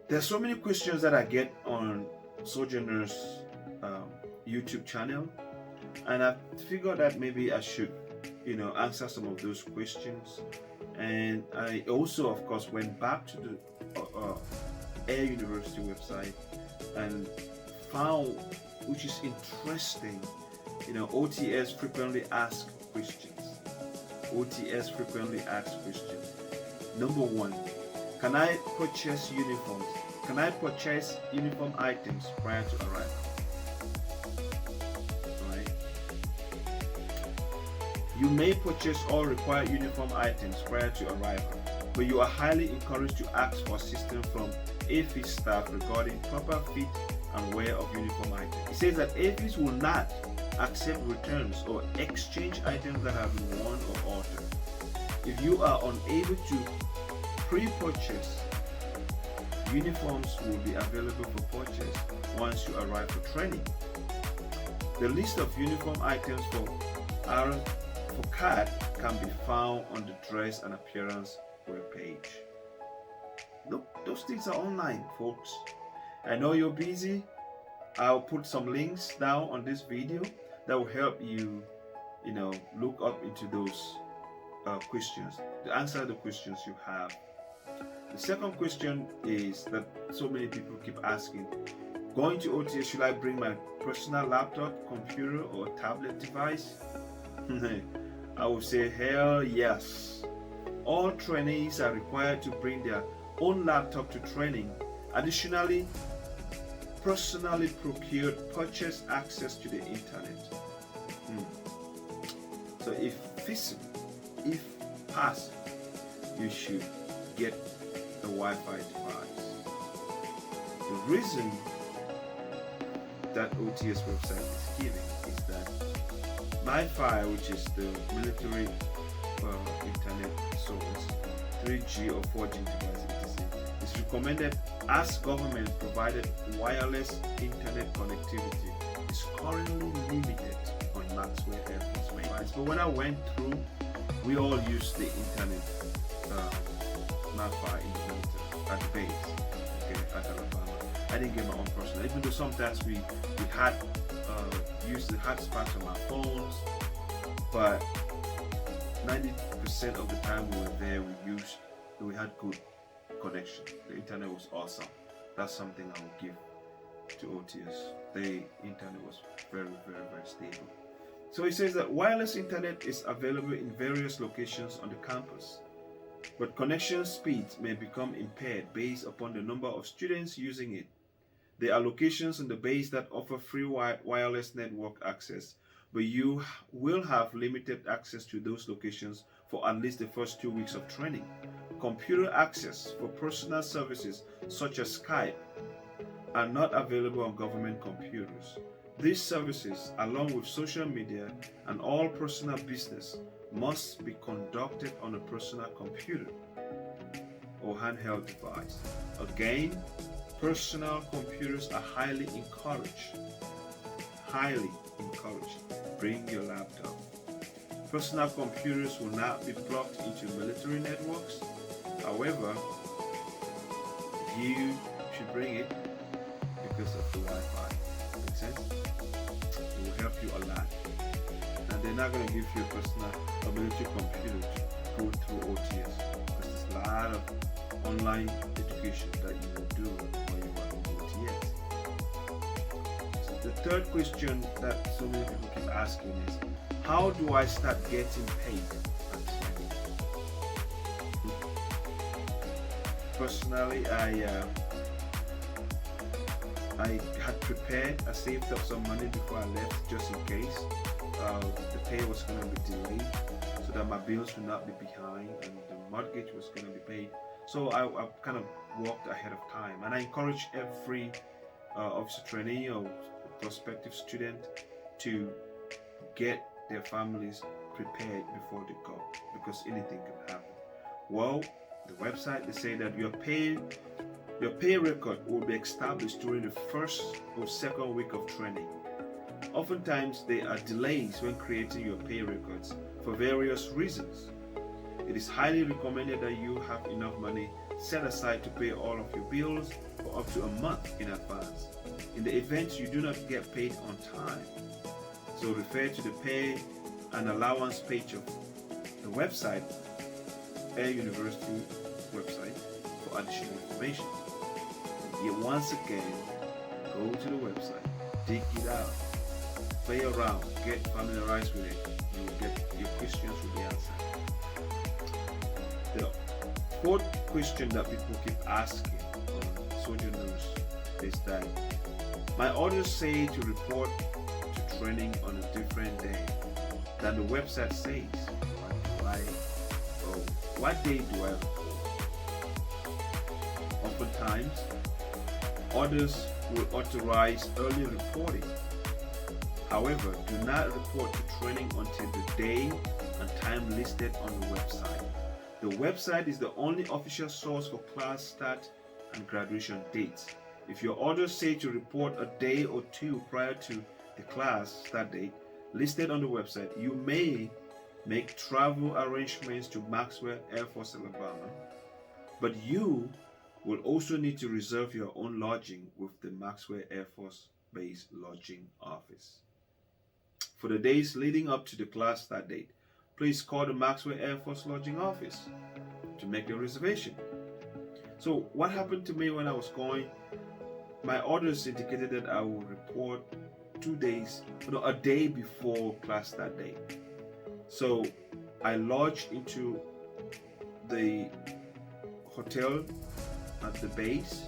There's so many questions that I get on Sojourner's um, YouTube channel, and I figured that maybe I should, answer some of those questions. And I also, of course, went back to the Air University website and found, which is interesting, OTS frequently asked questions. OTS frequently asked questions. Number one, can I purchase uniforms? Can I purchase uniform items prior to arrival? Right? You may purchase all required uniform items prior to arrival, but you are highly encouraged to ask for assistance from AFIS staff regarding proper fit and wear of uniform items. It says that AFIS will not accept returns or exchange items that have been worn or altered. If you are unable to pre-purchase, uniforms will be available for purchase once you arrive for training. The list of uniform items for CAD can be found on the dress and appearance webpage. Look, those things are online, folks. I know you're busy. I'll put some links down on this video that will help you, look up into those questions, to answer the questions you have. The second question is that so many people keep asking, going to OTS, should I bring my personal laptop, computer, or tablet device? I would say hell yes. All trainees are required to bring their own laptop to training. Additionally, personally procured purchase access to the internet. So if feasible, if possible, you should get a Wi-Fi device. The reason that OTS website is giving is that Wi-Fi, which is the military internet source, 3G or 4G device, is recommended as government provided wireless internet connectivity is currently limited on Maxwell Air Force Base. But when I went through, we all use the internet, Wi-Fi in the military at the base, okay, at Alabama. I didn't get my own personal, even though sometimes we had used the hotspots on our phones, but 90% of the time we were there, we had good connection. The internet was awesome. That's something I would give to OTS. The internet was very, very, very stable. So it says that wireless internet is available in various locations on the campus, but connection speeds may become impaired based upon the number of students using it. There are locations on the base that offer free wireless network access, but you will have limited access to those locations for at least the first 2 weeks of training. Computer access for personal services such as Skype are not available on government computers. These services, along with social media and all personal business, must be conducted on a personal computer or handheld device. Again, personal computers are highly encouraged. Highly encouraged. Bring your laptop. Personal computers will not be plugged into military networks. However, you should bring it because of the Wi-Fi. Make sense? It will help you a lot. And they're not going to give you a personal military computer to go through OTS, because there's a lot of online education that you will do when you are in OTS. So the third question that so many people keep asking is, how do I start getting paid at training? Personally, I had prepared, I saved up some money before I left just in case the pay was going to be delayed, so that my bills would not be behind and the mortgage was going to be paid. So I kind of walked ahead of time, and I encourage every officer trainee or prospective student to get their families prepared before they go, because anything can happen. Well, the website, they say that your pay record will be established during the first or second week of training. Oftentimes, there are delays when creating your pay records for various reasons. It is highly recommended that you have enough money set aside to pay all of your bills for up to a month in advance. In the event you do not get paid on time, so refer to the pay and allowance page of the website, Air University website, for additional information. Yet once again, go to the website, dig it out, play around, get familiarized with it. You will get your questions will be answered. The fourth question that people keep asking on Soldier News is that my orders say to report to training on a different day than the website says. What day do I report? Oftentimes, orders will authorize early reporting. However, do not report to training until the day and time listed on the website. The website is the only official source for class start and graduation dates. If your orders say to report a day or two prior to the class start date listed on the website, you may make travel arrangements to Maxwell Air Force, Alabama, but you will also need to reserve your own lodging with the Maxwell Air Force Base lodging office. For the days leading up to the class start date, please call the Maxwell Air Force lodging office to make your reservation. So what happened to me when I was going, my orders indicated that I will report a day before class start date. So I lodged into the hotel at the base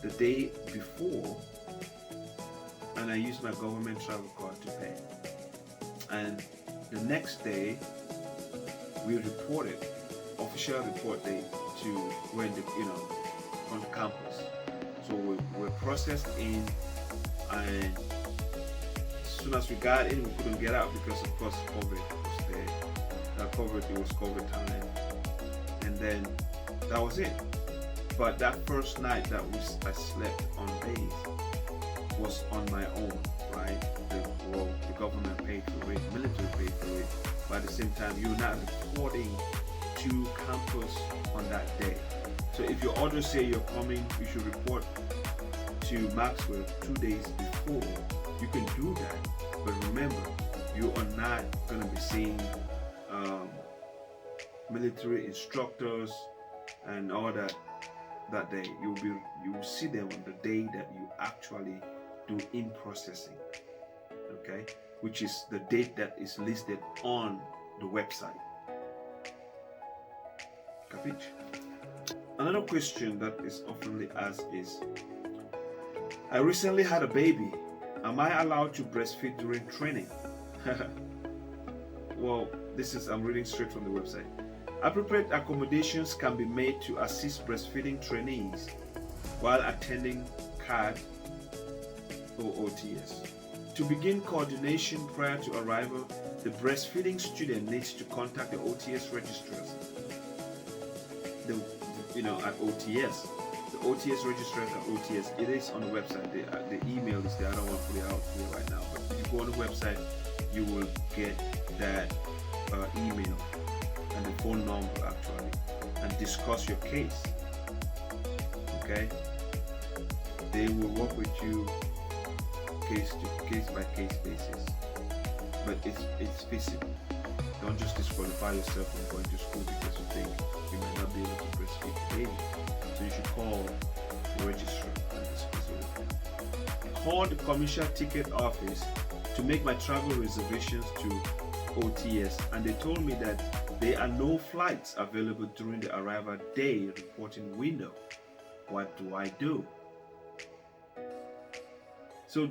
the day before, and I used my government travel card to pay. And the next day, we reported, official report day, to when on campus. So we were processed in, and as soon as we got in, we couldn't get out because of course COVID was there. It was COVID time, and then that was it. But that first night that I slept on base was on my own, right? The government paid for it, military paid for it, but at the same time, you're not reporting to campus on that day. So if your orders say you're coming, you should report to Maxwell 2 days before. You can do that, but remember, you are not going to be seeing military instructors and all that day. You will see them on the day that you actually do in processing, okay, which is the date that is listed on the website. Capiche? Another question that is often asked is, I recently had a baby. Am I allowed to breastfeed during training? Well, I'm reading straight from the website. Appropriate accommodations can be made to assist breastfeeding trainees while attending CAD or OTS. To begin coordination prior to arrival, the breastfeeding student needs to contact the OTS registrars. At OTS, the OTS registrars at OTS, it is on the website. The email is there. I don't want to put it out here right now, but if you go on the website, you will get that email and the phone number actually, and discuss your case. Okay, they will work with you case by case basis, but it's feasible. Don't just disqualify yourself from going to school because you think you might not be able to breastfeed the baby. So you should call the registrar and discuss it with them. Call the commercial ticket office to make my travel reservations to OTS, and they told me that there are no flights available during the arrival day reporting window. What do I do? So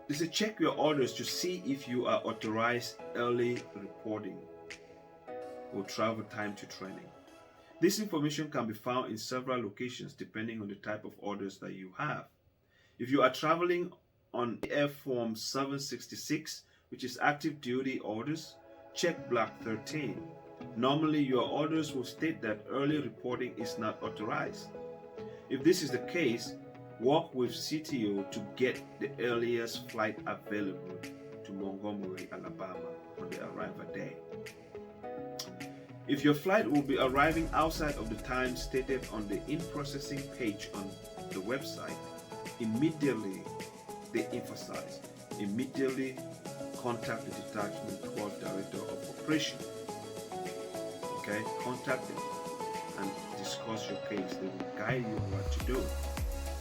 they say check your orders to see if you are authorized early reporting or travel time to training. This information can be found in several locations depending on the type of orders that you have. If you are traveling on Air Form 766, which is active duty orders, check Block 13. Normally your orders will state that early reporting is not authorized. If this is the case, work with CTO to get the earliest flight available to Montgomery, Alabama on the arrival day. If your flight will be arriving outside of the time stated on the in-processing page on the website, immediately, they emphasize, immediately contact the detachment 12 director of operation. Okay, contact them and discuss your case. They will guide you on what to do.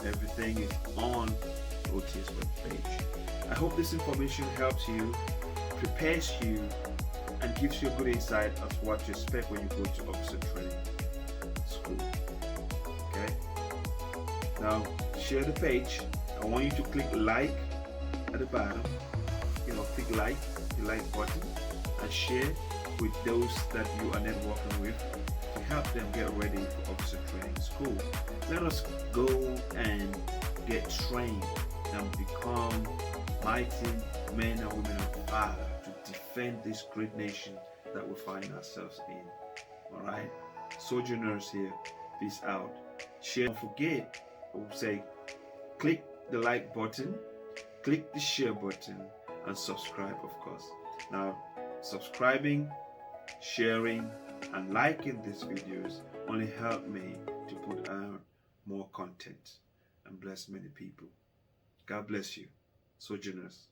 Everything is on OTS webpage. I hope this information helps you, prepares you, and gives you a good insight as to what to expect when you go to officer training school. Okay? Now, share the page. I want you to click like at the bottom. Click like, the like button, and share with those that you are networking with to help them get ready for officer training school. Let us go and get trained and become mighty men and women of valor to defend this great nation that we find ourselves in. Alright? Sojourners here, peace out. Share, don't forget, I will say, click the like button, click the share button, and subscribe, of course. Now, subscribing, sharing, and liking these videos only help me to put out more content and bless many people. God bless you, Sojourners.